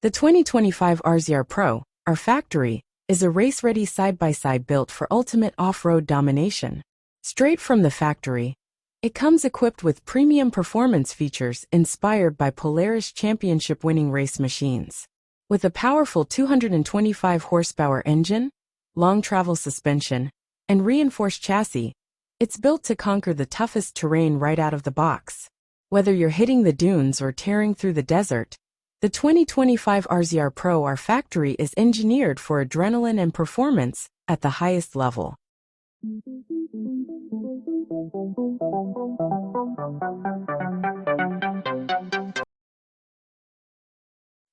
The 2025 RZR Pro, our factory, is a race-ready side-by-side built for ultimate off-road domination. Straight from the factory, it comes equipped with premium performance features inspired by Polaris championship-winning race machines. With a powerful 225 horsepower engine, long travel suspension, and reinforced chassis, it's built to conquer the toughest terrain right out of the box. Whether you're hitting the dunes or tearing through the desert, the 2025 RZR Pro, our factory, is engineered for adrenaline and performance at the highest level.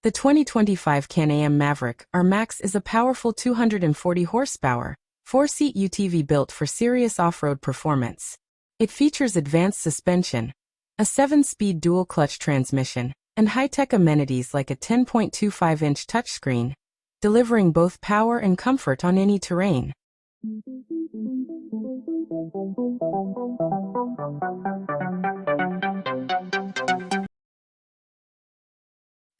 The 2025 Can-Am Maverick RM Max is a powerful 240 horsepower, 4-seat UTV built for serious off-road performance. It features advanced suspension, a 7-speed dual-clutch transmission, and high-tech amenities like a 10.25-inch touchscreen, delivering both power and comfort on any terrain.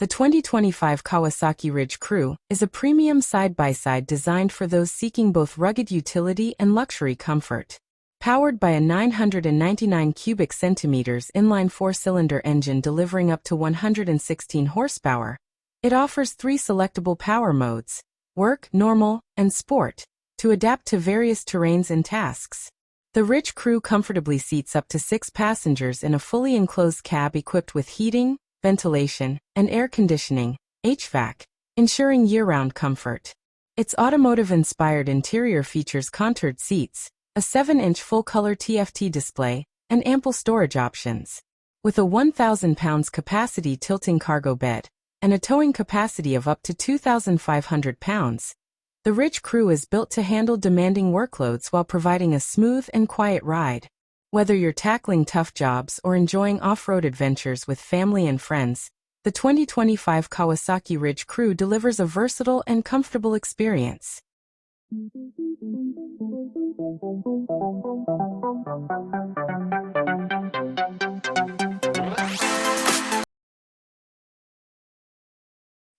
The 2025 Kawasaki Ridge Crew is a premium side-by-side designed for those seeking both rugged utility and luxury comfort. Powered by a 999 cubic centimeters inline 4-cylinder engine delivering up to 116 horsepower, it offers 3 selectable power modes: work, normal, and sport, to adapt to various terrains and tasks. The Ridge Crew comfortably seats up to 6 passengers in a fully enclosed cab equipped with heating, ventilation, and air conditioning, HVAC, ensuring year-round comfort. Its automotive-inspired interior features contoured seats, a 7-inch full-color TFT display, and ample storage options. With a 1,000 pounds capacity tilting cargo bed and a towing capacity of up to 2,500 pounds, the Ridge Crew is built to handle demanding workloads while providing a smooth and quiet ride. Whether you're tackling tough jobs or enjoying off-road adventures with family and friends, the 2025 Kawasaki Ridge Crew delivers a versatile and comfortable experience.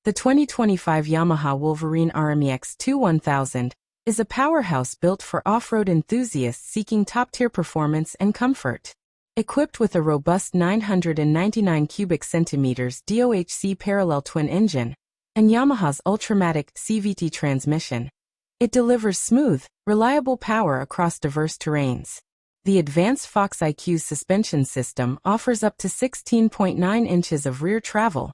The 2025 Yamaha Wolverine RM X2 is a powerhouse built for off-road enthusiasts seeking top-tier performance and comfort. Equipped with a robust 999 cubic centimeters DOHC parallel twin engine and Yamaha's Ultramatic CVT transmission, it delivers smooth, reliable power across diverse terrains. The advanced Fox IQ suspension system offers up to 16.9 inches of rear travel,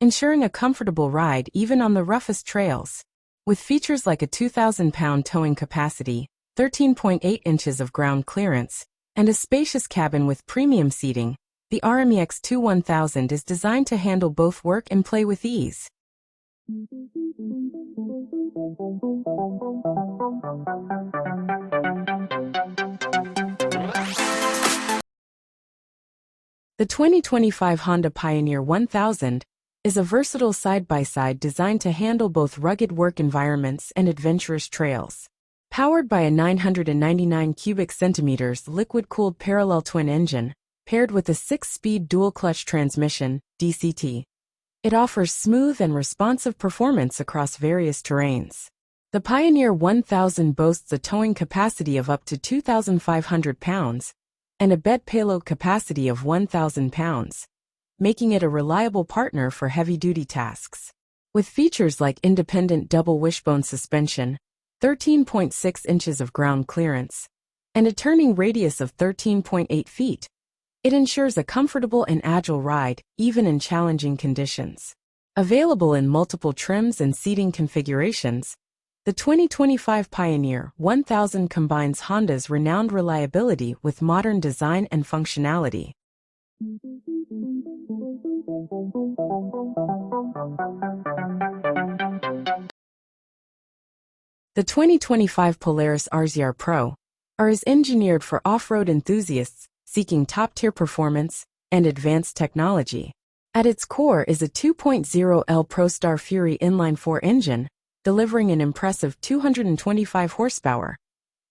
ensuring a comfortable ride even on the roughest trails. With features like a 2,000-pound towing capacity, 13.8 inches of ground clearance, and a spacious cabin with premium seating, the RM X2 is designed to handle both work and play with ease. The 2025 Honda Pioneer 1000 is a versatile side-by-side designed to handle both rugged work environments and adventurous trails. Powered by a 999 cubic centimeters liquid-cooled parallel twin engine, paired with a 6-speed dual-clutch transmission, DCT, it offers smooth and responsive performance across various terrains. The Pioneer 1000 boasts a towing capacity of up to 2,500 pounds and a bed payload capacity of 1,000 pounds, making it a reliable partner for heavy-duty tasks. With features like independent double wishbone suspension, 13.6 inches of ground clearance, and a turning radius of 13.8 feet, it ensures a comfortable and agile ride, even in challenging conditions. Available in multiple trims and seating configurations, the 2025 Pioneer 1000 combines Honda's renowned reliability with modern design and functionality. The 2025 Polaris RZR Pro is engineered for off-road enthusiasts seeking top-tier performance and advanced technology. At its core is a 2.0L ProStar Fury inline-4 engine, delivering an impressive 225 horsepower,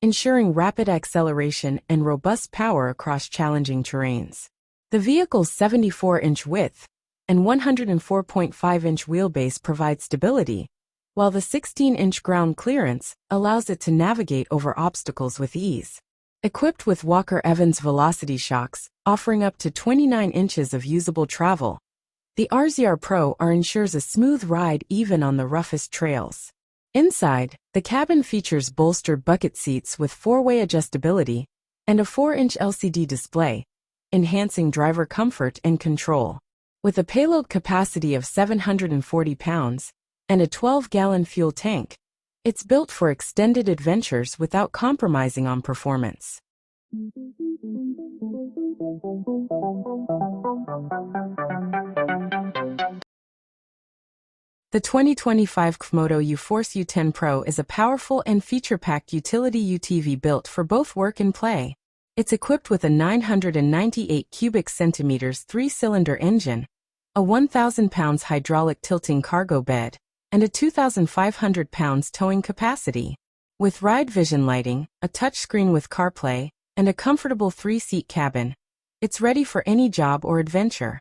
ensuring rapid acceleration and robust power across challenging terrains. The vehicle's 74-inch width and 104.5-inch wheelbase provide stability, while the 16-inch ground clearance allows it to navigate over obstacles with ease. Equipped with Walker-Evans velocity shocks, offering up to 29 inches of usable travel, the RZR Pro ensures a smooth ride even on the roughest trails. Inside, the cabin features bolstered bucket seats with 4-way adjustability and a 4-inch LCD display, enhancing driver comfort and control. With a payload capacity of 740 pounds and a 12-gallon fuel tank, it's built for extended adventures without compromising on performance. The 2025 Komoto EU Force U10 Pro is a powerful and feature-packed utility UTV built for both work and play. It's equipped with a 998 cubic centimeters 3-cylinder engine, a 1,000 pounds hydraulic tilting cargo bed, and a 2,500 pounds towing capacity. With ride vision lighting, a touchscreen with CarPlay, and a comfortable 3-seat cabin, it's ready for any job or adventure.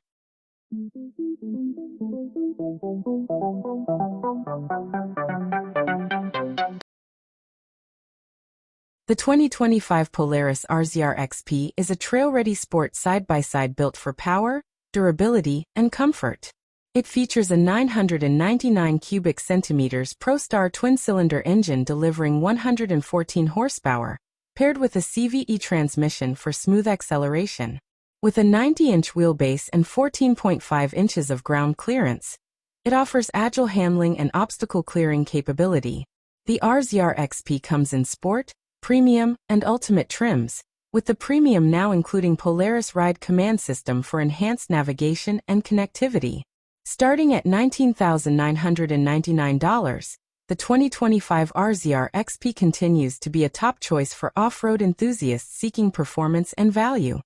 The 2025 Polaris RZRXP is a trail-ready sport side-by-side built for power, durability, and comfort. It features a 999 cubic centimeters ProStar twin-cylinder engine delivering 114 horsepower, paired with a CVE transmission for smooth acceleration. With a 90-inch wheelbase and 14.5 inches of ground clearance, it offers agile handling and obstacle clearing capability. The RZRXP comes in Sport, Premium, and Ultimate trims, with the Premium now including Polaris Ride Command System for enhanced navigation and connectivity. Starting at $19,999, the 2025 RZR XP continues to be a top choice for off-road enthusiasts seeking performance and value.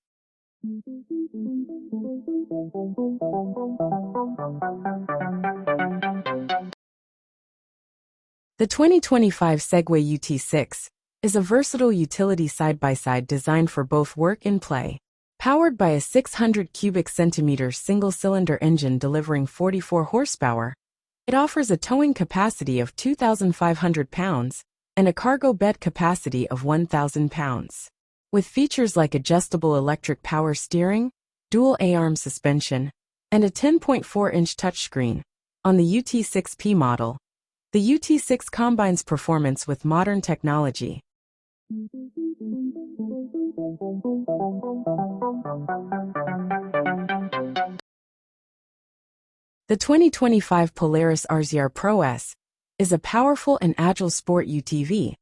The 2025 Segway UT6 is a versatile utility side-by-side designed for both work and play. Powered by a 600 cubic centimeters single-cylinder engine delivering 44 horsepower, it offers a towing capacity of 2,500 pounds and a cargo bed capacity of 1,000 pounds. With features like adjustable electric power steering, dual A-arm suspension, and a 10.4-inch touchscreen, on the UT6P model, the UT6 combines performance with modern technology. The 2025 Polaris RZR Pro S is a powerful and agile sport UTV,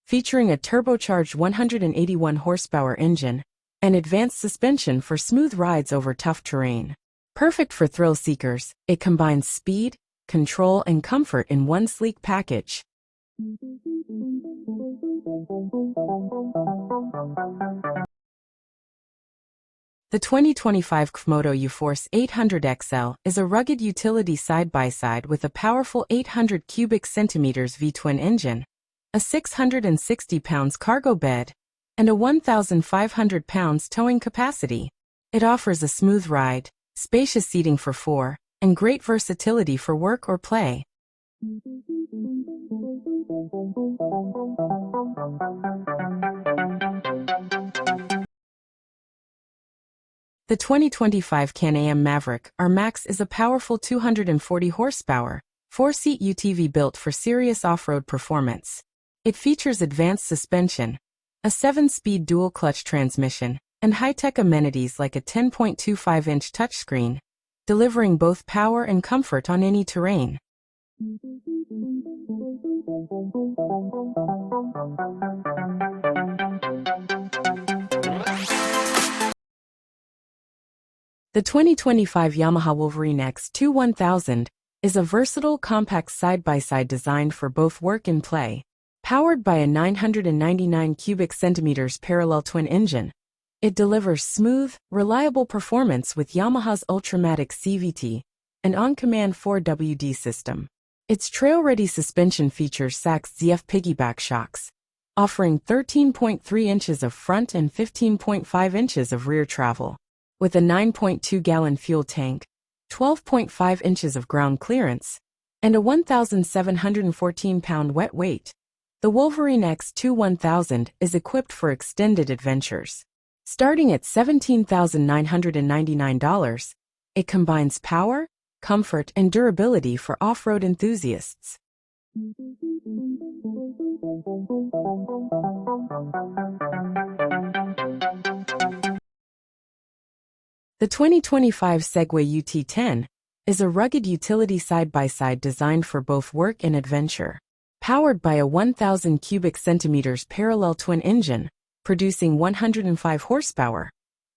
featuring a turbocharged 181 horsepower engine and advanced suspension for smooth rides over tough terrain. Perfect for thrill seekers, it combines speed, control, and comfort in one sleek package. The 2025 Komoto EU Force 800XL is a rugged utility side-by-side with a powerful 800 cubic centimeters V-twin engine, a 660 pounds cargo bed, and a 1,500 pounds towing capacity. It offers a smooth ride, spacious seating for 4, and great versatility for work or play. The 2025 Can-Am Maverick RM Max is a powerful 240 horsepower, 4-seat UTV built for serious off-road performance. It features advanced suspension, a 7-speed dual-clutch transmission, and high-tech amenities like a 10.25-inch touchscreen, delivering both power and comfort on any terrain. The 2025 Yamaha Wolverine X2 1000 is a versatile compact side-by-side designed for both work and play. Powered by a 999 cubic centimeters parallel twin engine, it delivers smooth, reliable performance with Yamaha's Ultramatic CVT and on-command 4WD system. Its trail-ready suspension features Sachs ZF piggyback shocks, offering 13.3 inches of front and 15.5 inches of rear travel. With a 9.2-gallon fuel tank, 12.5 inches of ground clearance, and a 1,714-pound wet weight. The Wolverine X2 1000 is equipped for extended adventures. Starting at $17,999, it combines power, comfort, and durability for off-road enthusiasts. The 2025 Segway UT10 is a rugged utility side-by-side designed for both work and adventure. Powered by a 1,000 cubic centimeters parallel twin engine, producing 105 horsepower,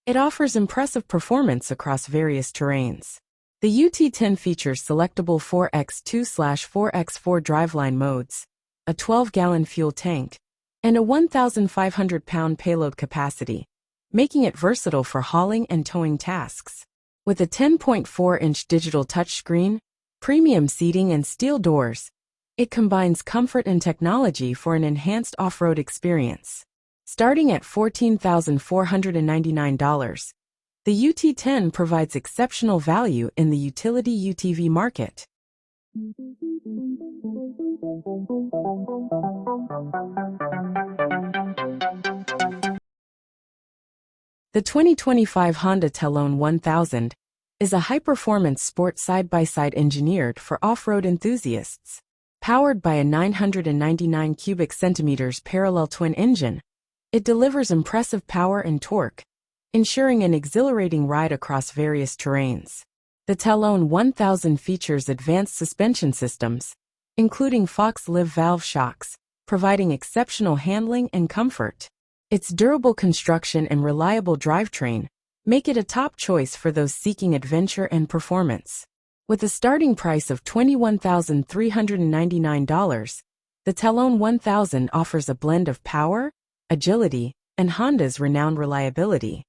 it offers impressive performance across various terrains. The UT10 features selectable 4x2/4x4 driveline modes, a 12-gallon fuel tank, and a 1,500-pound payload capacity, making it versatile for hauling and towing tasks. With a 10.4-inch digital touchscreen, premium seating, and steel doors, it combines comfort and technology for an enhanced off-road experience. Starting at $14,499, the UT10 provides exceptional value in the utility UTV market. The 2025 Honda Telon 1000 is a high-performance sport side-by-side engineered for off-road enthusiasts. Powered by a 999 cubic centimeters parallel twin engine, it delivers impressive power and torque, ensuring an exhilarating ride across various terrains. The Telon 1000 features advanced suspension systems, including Fox Live valve shocks, providing exceptional handling and comfort. Its durable construction and reliable drivetrain make it a top choice for those seeking adventure and performance. With a starting price of $21,399, the Telon 1000 offers a blend of power, agility, and Honda's renowned reliability.